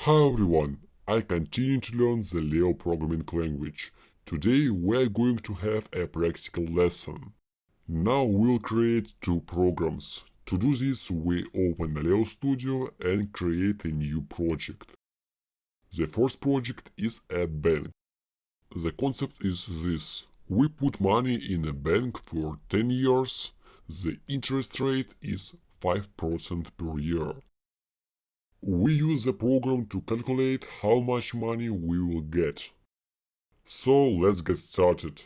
Hi everyone, I continue to learn the Leo programming language. Today we're going to have a practical lesson. Now we'll create two programs. To do this, we open Leo Studio and create a new project. The first project is a bank. The concept is this. We put money in a bank for 10 years. The interest rate is 5% per year. We use the program to calculate how much money we will get. So let's get started.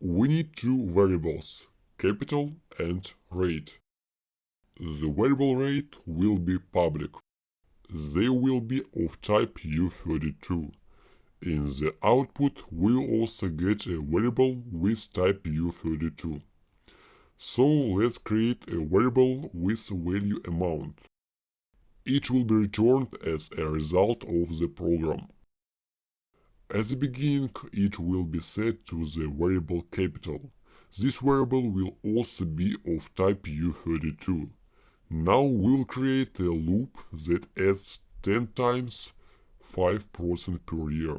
We need two variables, capital and rate. The variable rate will be public. They will be of type U32. In the output, we'll also get a variable with type U32. So let's create a variable with value amount. It will be returned as a result of the program. At the beginning, it will be set to the variable capital. This variable will also be of type U32. Now we'll create a loop that adds 10 times 5% per year.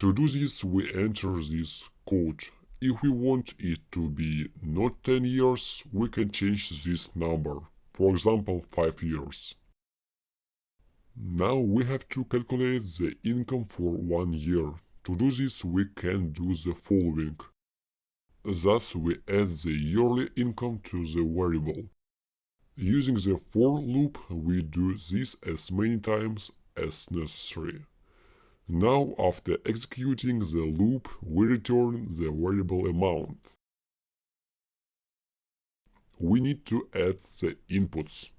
To do this, we enter this code. If we want it to be not 10 years, we can change this number, for example 5 years. Now we have to calculate the income for 1 year. To do this, we can do the following. Thus, we add the yearly income to the variable. Using the for loop, we do this as many times as necessary. Now, after executing the loop, we return the variable amount. We need to add the inputs.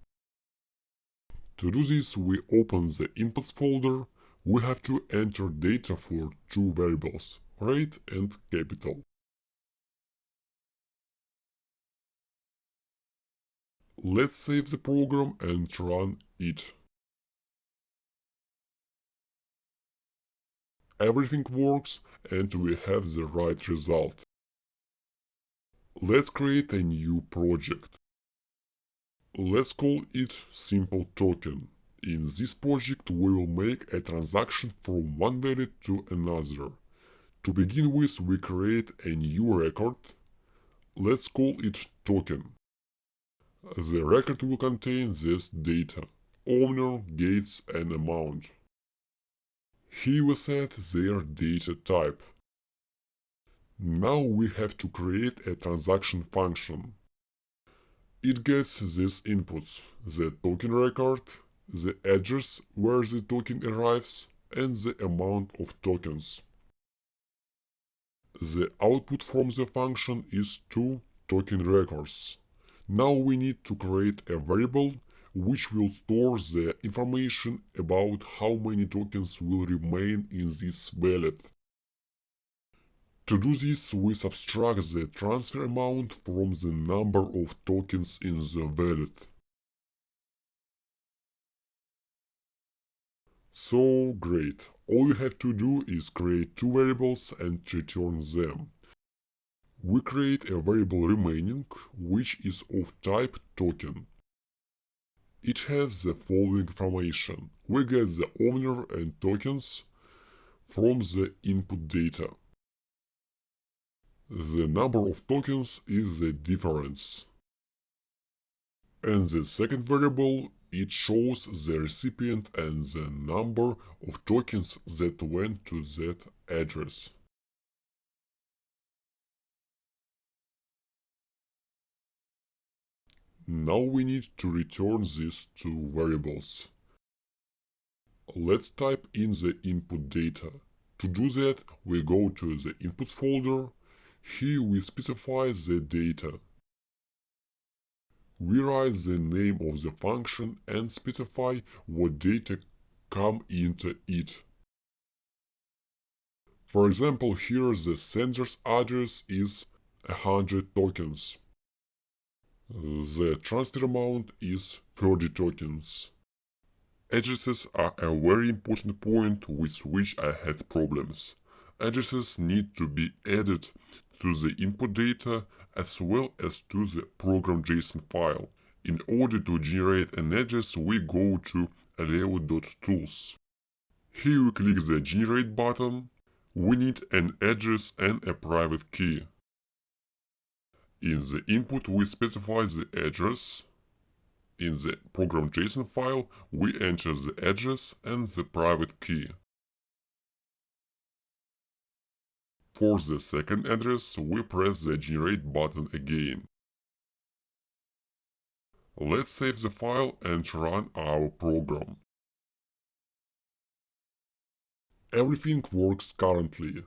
To do this, we open the inputs folder. We have to enter data for two variables, rate and capital. Let's save the program and run it. Everything works and we have the right result. Let's create a new project. Let's call it Simple Token. In this project we will make a transaction from one wallet to another. To begin with, we create a new record. Let's call it Token. The record will contain this data: owner, gates and amount. Here we set their data type. Now we have to create a transaction function. It gets these inputs: the token record, the address where the token arrives, and the amount of tokens. The output from the function is two token records. Now we need to create a variable which will store the information about how many tokens will remain in this wallet. To do this, we subtract the transfer amount from the number of tokens in the wallet. So great, all you have to do is create two variables and return them. We create a variable remaining, which is of type token. It has the following information. We get the owner and tokens from the input data. The number of tokens is the difference. And the second variable, it shows the recipient and the number of tokens that went to that address. Now we need to return these two variables. Let's type in the input data. To do that, we go to the inputs folder. Here we specify the data. We write the name of the function and specify what data come into it. For example, here the sender's address is 100 tokens. The transfer amount is 30 tokens. Addresses are a very important point with which I had problems. Addresses need to be added to the input data as well as to the program.json file. In order to generate an address, we go to leo.tools. Here we click the Generate button. We need an address and a private key. In the input we specify the address. In the program.json file we enter the address and the private key. For the second address we press the Generate button again. Let's save the file and run our program. Everything works currently.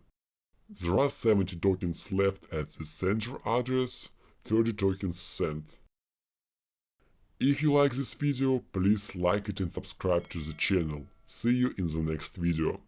There are 70 tokens left at the sender address, 30 tokens sent. If you like this video, please like it and subscribe to the channel. See you in the next video.